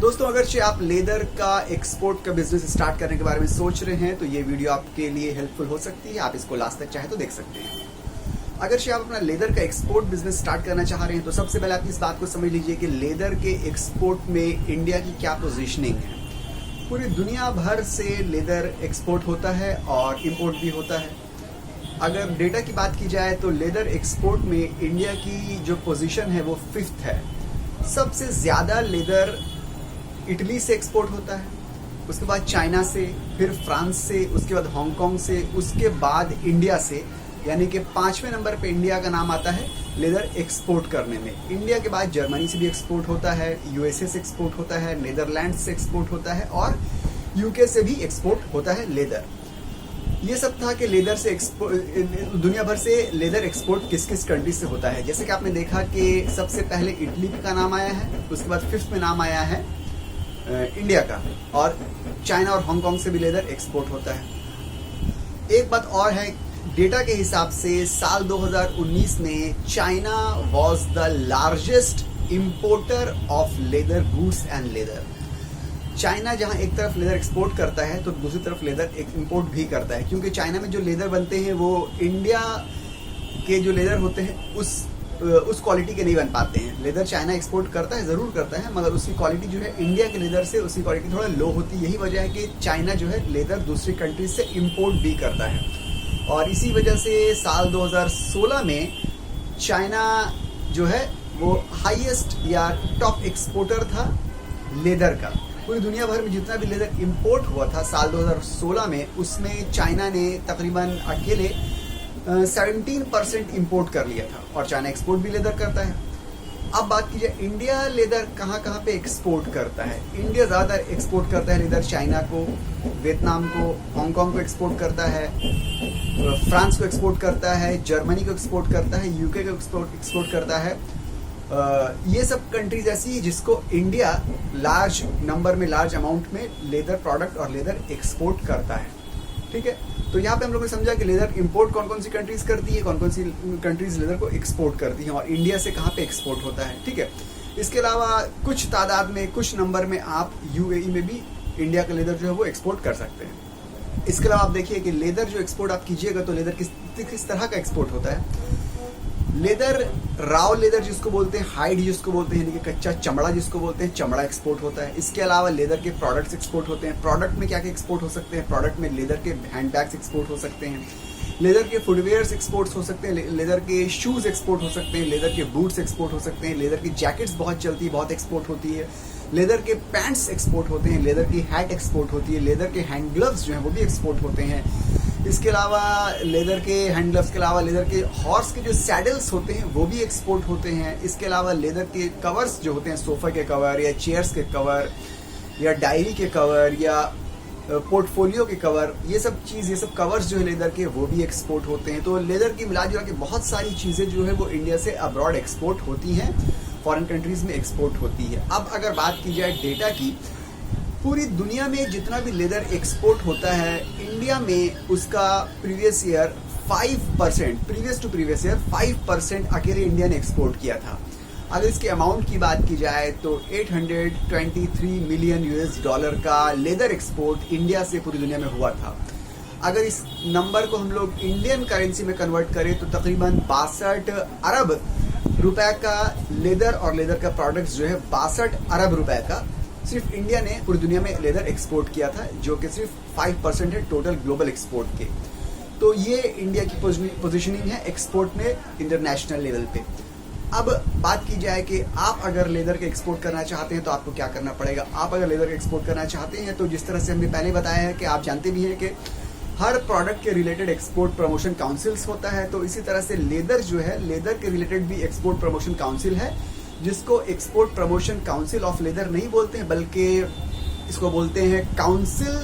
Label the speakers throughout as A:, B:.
A: दोस्तों, अगर से आप लेदर का एक्सपोर्ट का बिजनेस स्टार्ट करने के बारे में सोच रहे हैं तो ये वीडियो आपके लिए हेल्पफुल हो सकती है। आप इसको लास्ट तक चाहे तो देख सकते हैं। अगर से आप अपना लेदर का एक्सपोर्ट बिजनेस स्टार्ट करना चाह रहे हैं तो सबसे पहले आप इस बात को समझ लीजिए कि लेदर के एक्सपोर्ट में इंडिया की क्या पोजीशनिंग है। पूरी दुनिया भर से लेदर एक्सपोर्ट होता है और इंपोर्ट भी होता है। अगर डेटा की बात की जाए तो लेदर एक्सपोर्ट में इंडिया की जो पोजीशन है वो 5th है। सबसे ज़्यादा लेदर इटली से एक्सपोर्ट होता है, उसके बाद चाइना से, फिर फ्रांस से, उसके बाद हांगकांग से, उसके बाद इंडिया से, यानी कि 5वें नंबर पे इंडिया का नाम आता है लेदर एक्सपोर्ट करने में। इंडिया के बाद जर्मनी से भी एक्सपोर्ट होता है, यूएसए से एक्सपोर्ट होता है, नीदरलैंड से एक्सपोर्ट होता है और यूके से भी एक्सपोर्ट होता है लेदर। ये सब था कि लेदर से दुनिया भर से लेदर एक्सपोर्ट किस किस कंट्री से होता है। जैसे कि आपने देखा कि सबसे पहले इटली का नाम आया है, उसके बाद 5th में नाम आया है इंडिया का, और चाइना और हांगकांग से भी लेदर एक्सपोर्ट होता है। एक बात और है, डेटा के हिसाब से साल 2019 में China was the largest importer of leather goods and leather. China जहां एक तरफ लेदर एक्सपोर्ट करता है तो दूसरी तरफ लेदर इंपोर्ट भी करता है, क्योंकि चाइना में जो लेदर बनते हैं वो इंडिया के जो लेदर होते हैं उस क्वालिटी के नहीं बन पाते हैं। लेदर चाइना एक्सपोर्ट करता है, ज़रूर करता है, मगर उसकी क्वालिटी जो है इंडिया के लेदर से उसकी क्वालिटी थोड़ा लो होती है। यही वजह है कि चाइना जो है लेदर दूसरी कंट्रीज से इंपोर्ट भी करता है। और इसी वजह से साल 2016 में चाइना जो है वो हाईएस्ट या टॉप एक्सपोर्टर था लेदर का। पूरी दुनिया भर में जितना भी लेदर इंपोर्ट हुआ था साल 2016 में, उसमें चाइना ने तकरीबन अकेले 17% इंपोर्ट कर लिया था। और चाइना एक्सपोर्ट भी लेदर करता है। अब बात की जाए इंडिया लेदर कहाँ कहाँ पे एक्सपोर्ट करता है। इंडिया ज़्यादातर एक्सपोर्ट करता है लेदर चाइना को, वियतनाम को, हांगकांग को एक्सपोर्ट करता है, फ्रांस को एक्सपोर्ट करता है, जर्मनी को एक्सपोर्ट करता है, यूके को एक्सपोर्ट करता है। ये सब कंट्रीज ऐसी है जिसको इंडिया लार्ज नंबर में, लार्ज अमाउंट में लेदर प्रोडक्ट और लेदर एक्सपोर्ट करता है। ठीक है, तो यहाँ पे हम लोगों ने समझा कि लेदर इंपोर्ट कौन कौन सी कंट्रीज करती है, कौन कौन सी कंट्रीज लेदर को एक्सपोर्ट करती हैं और इंडिया से कहाँ पे एक्सपोर्ट होता है। ठीक है, इसके अलावा कुछ तादाद में, कुछ नंबर में आप यूएई में भी इंडिया का लेदर जो है वो एक्सपोर्ट कर सकते हैं। इसके अलावा आप देखिए कि लेदर जो एक्सपोर्ट आप कीजिएगा तो लेदर किस तरह का एक्सपोर्ट होता है। लेदर, राव लेदर जिसको बोलते हैं, हाइड जिसको बोलते हैं, यानी कि कच्चा चमड़ा जिसको बोलते हैं, चमड़ा एक्सपोर्ट होता है। इसके अलावा लेदर के प्रोडक्ट्स एक्सपोर्ट होते हैं। प्रोडक्ट में क्या क्या एक्सपोर्ट हो सकते हैं? प्रोडक्ट में लेदर के हैंडबैग्स एक्सपोर्ट हो सकते हैं, लेदर के फुटवेयर्स एक्सपोर्ट हो सकते हैं, लेदर के शूज एक्सपोर्ट हो सकते हैं, लेदर के बूट्स एक्सपोर्ट हो सकते हैं, लेदर की जैकेट्स बहुत चलती है, बहुत एक्सपोर्ट होती है, लेदर के पैंट्स एक्सपोर्ट होते हैं, लेदर की हैट एक्सपोर्ट होती है, लेदर के हैंड ग्लव्स जो हैं वो भी एक्सपोर्ट होते हैं। इसके अलावा लेदर के हैंड ग्लव्स के अलावा लेदर के हॉर्स के जो सैडल्स होते हैं वो भी एक्सपोर्ट होते हैं। इसके अलावा लेदर के कवर्स जो होते हैं, सोफा के कवर या चेयर्स के कवर या डायरी के कवर या पोर्टफोलियो के कवर, ये सब कवर्स जो है लेदर के वो भी एक्सपोर्ट होते हैं। तो लेदर की मिला जुला के बहुत सारी चीज़ें जो है वो इंडिया से अब्रॉड एक्सपोर्ट होती हैं, फॉरेन कंट्रीज में एक्सपोर्ट होती है। अब अगर बात की जाए डेटा की, पूरी दुनिया में जितना भी लेदर एक्सपोर्ट होता है, इंडिया में उसका previous year 5%, previous to previous year 5% अकेले इंडिया ने एक्सपोर्ट किया था। अगर इसके अमाउंट की बात की जाए तो 823 मिलियन US$ का लेदर एक्सपोर्ट इंडिया से पूरी दुनिया में हुआ था। अगर इस नंबर को हम लोग इंडियन करेंसी में कन्वर्ट करें तो तकरीबन 62 अरब रुपए का लेदर और लेदर का प्रोडक्ट्स जो है 62 अरब रुपए का सिर्फ इंडिया ने पूरी दुनिया में लेदर एक्सपोर्ट किया था, जो कि सिर्फ 5% है टोटल ग्लोबल एक्सपोर्ट के। तो ये इंडिया की पोजीशनिंग है एक्सपोर्ट में इंटरनेशनल लेवल पे। अब बात की जाए कि आप अगर लेदर के एक्सपोर्ट करना चाहते हैं तो आपको क्या करना पड़ेगा। आप अगर लेदर के एक्सपोर्ट करना चाहते हैं तो जिस तरह से हमने पहले बताया है कि आप जानते भी हैं कि हर प्रोडक्ट के रिलेटेड एक्सपोर्ट प्रमोशन काउंसिल्स होता है, तो इसी तरह से लेदर जो है, लेदर के रिलेटेड भी एक्सपोर्ट प्रमोशन काउंसिल है, जिसको export promotion council of leather नहीं बोलते हैं, बल्कि इसको बोलते हैं काउंसिल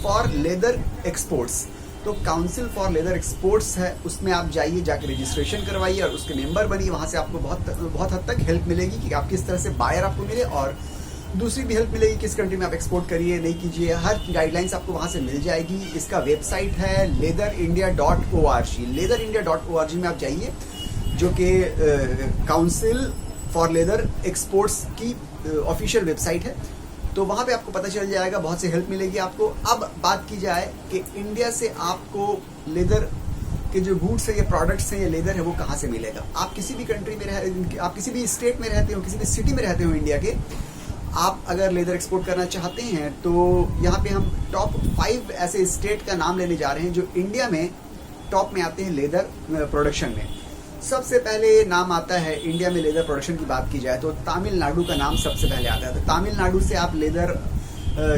A: फॉर लेदर एक्सपोर्ट्स। तो काउंसिल फॉर लेदर एक्सपोर्ट्स है, उसमें आप जाइए, जाकर रजिस्ट्रेशन करवाइए और उसके मेंबर बनिए। वहाँ से आपको बहुत हद तक हेल्प मिलेगी कि आप किस तरह से बायर आपको मिले, और दूसरी भी हेल्प मिलेगी किस कंट्री में आप एक्सपोर्ट करिए, नहीं कीजिए। हर गाइडलाइंस आपको वहाँ से मिल जाएगी। इसका वेबसाइट है leatherindia.org। leatherindia.org में आप जाइए, जो कि काउंसिल फॉर लेदर एक्सपोर्ट्स की ऑफिशियल वेबसाइट है। तो वहाँ पे आपको पता चल जाएगा, बहुत सी हेल्प मिलेगी आपको। अब बात की जाए कि इंडिया से आपको लेदर के जो गुड्स है, ये प्रोडक्ट्स हैं, ये लेदर है, वो कहाँ से मिलेगा। आप किसी भी कंट्री में आप किसी भी स्टेट में रहते हो, किसी भी सिटी में रहते हो इंडिया के, आप अगर लेदर एक्सपोर्ट करना चाहते हैं तो यहाँ पे हम टॉप 5 ऐसे स्टेट का नाम लेने जा रहे हैं जो इंडिया में टॉप में आते हैं लेदर प्रोडक्शन में। सबसे पहले नाम आता है, इंडिया में लेदर प्रोडक्शन की बात की जाए तो तमिलनाडु का नाम सबसे पहले आता है। तो तमिलनाडु से आप लेदर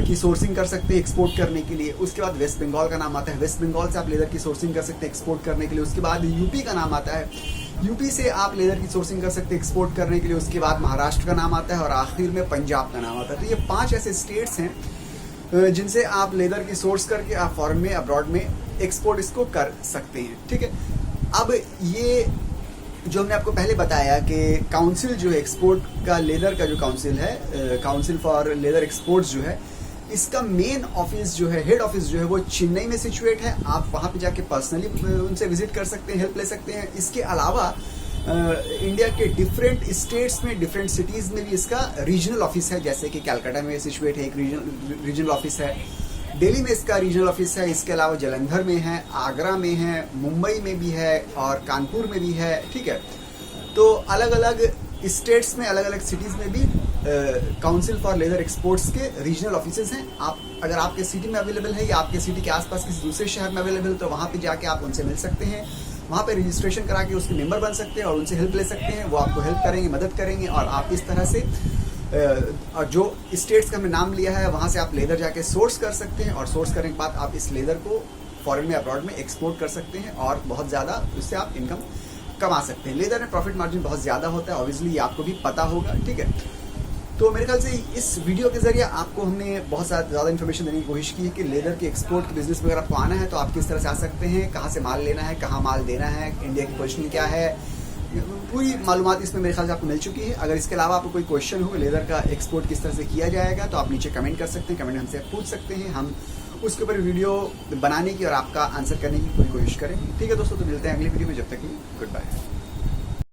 A: की सोर्सिंग कर सकते हैं एक्सपोर्ट करने के लिए। उसके बाद वेस्ट बंगाल का नाम आता है, वेस्ट बंगाल से आप लेदर की सोर्सिंग कर सकते हैं एक्सपोर्ट करने के लिए। उसके बाद यूपी का नाम आता है, यूपी से आप लेदर की सोर्सिंग कर सकते हैं एक्सपोर्ट करने के लिए। उसके बाद महाराष्ट्र का नाम आता है और आखिर में पंजाब का नाम आता है। तो ये 5 ऐसे स्टेट्स हैं जिनसे आप लेदर की सोर्स करके आप फॉरेन में, अब्रॉड में एक्सपोर्ट इसको कर सकते हैं। ठीक है, अब ये जो हमने आपको पहले बताया कि काउंसिल जो है एक्सपोर्ट का, लेदर का जो काउंसिल है, काउंसिल फॉर लेदर एक्सपोर्ट्स जो है, इसका मेन ऑफिस जो है, हेड ऑफिस जो है, वो चेन्नई में सिचुएट है। आप वहाँ पे जाके पर्सनली उनसे विजिट कर सकते हैं, हेल्प ले सकते हैं। इसके अलावा इंडिया के डिफरेंट स्टेट्स में, डिफरेंट सिटीज़ में भी इसका रीजनल ऑफिस है। जैसे कि कलकत्ता में सिचुएट है, एक रीजनल ऑफिस है। दिल्ली में इसका रीजनल ऑफिस है। इसके अलावा जालंधर में है, आगरा में है, मुंबई में भी है और कानपुर में भी है। ठीक है, तो अलग अलग स्टेट्स में, अलग अलग सिटीज़ में भी काउंसिल फॉर लेदर एक्सपोर्ट्स के रीजनल ऑफिसेज हैं। आप अगर आपके सिटी में अवेलेबल है या आपके सिटी के आसपास किसी दूसरे शहर में अवेलेबल, तो वहाँ पे जाके आप उनसे मिल सकते हैं, वहाँ पे रजिस्ट्रेशन करा के उसके मेंबर बन सकते हैं और उनसे हेल्प ले सकते हैं। वो आपको हेल्प करेंगे, मदद करेंगे और आप इस तरह से और जो स्टेट्स का हमने नाम लिया है वहाँ से आप लेदर जाके सोर्स कर सकते हैं और सोर्स करने के बाद आप इस लेदर को फॉरेन में, अब्रॉड में एक्सपोर्ट कर सकते हैं और बहुत ज़्यादा उससे आप इनकम कमा सकते हैं। लेदर में प्रॉफिट मार्जिन बहुत ज़्यादा होता है, ऑब्वियसली ये आपको भी पता होगा। ठीक है, तो मेरे ख्याल से इस वीडियो के जरिए आपको हमने बहुत ज़्यादा इन्फॉर्मेशन देने की कोशिश की है कि लेदर के एक्सपोर्ट के बिजनेस में अगर आपको आना है तो आप किस तरह से आ सकते हैं, कहाँ से माल लेना है, कहाँ माल देना है, इंडिया की पोजीशन क्या है, पूरी मालूमात इसमें मेरे ख्याल से आपको मिल चुकी है। अगर इसके अलावा आपको कोई क्वेश्चन हो लेदर का एक्सपोर्ट किस तरह से किया जाएगा तो आप नीचे कमेंट कर सकते हैं, कमेंट हमसे पूछ सकते हैं, हम उसके ऊपर वीडियो बनाने की और आपका आंसर करने की पूरी कोशिश करें। ठीक है दोस्तों, तो मिलते हैं अगली वीडियो में, जब तक गुड बाय।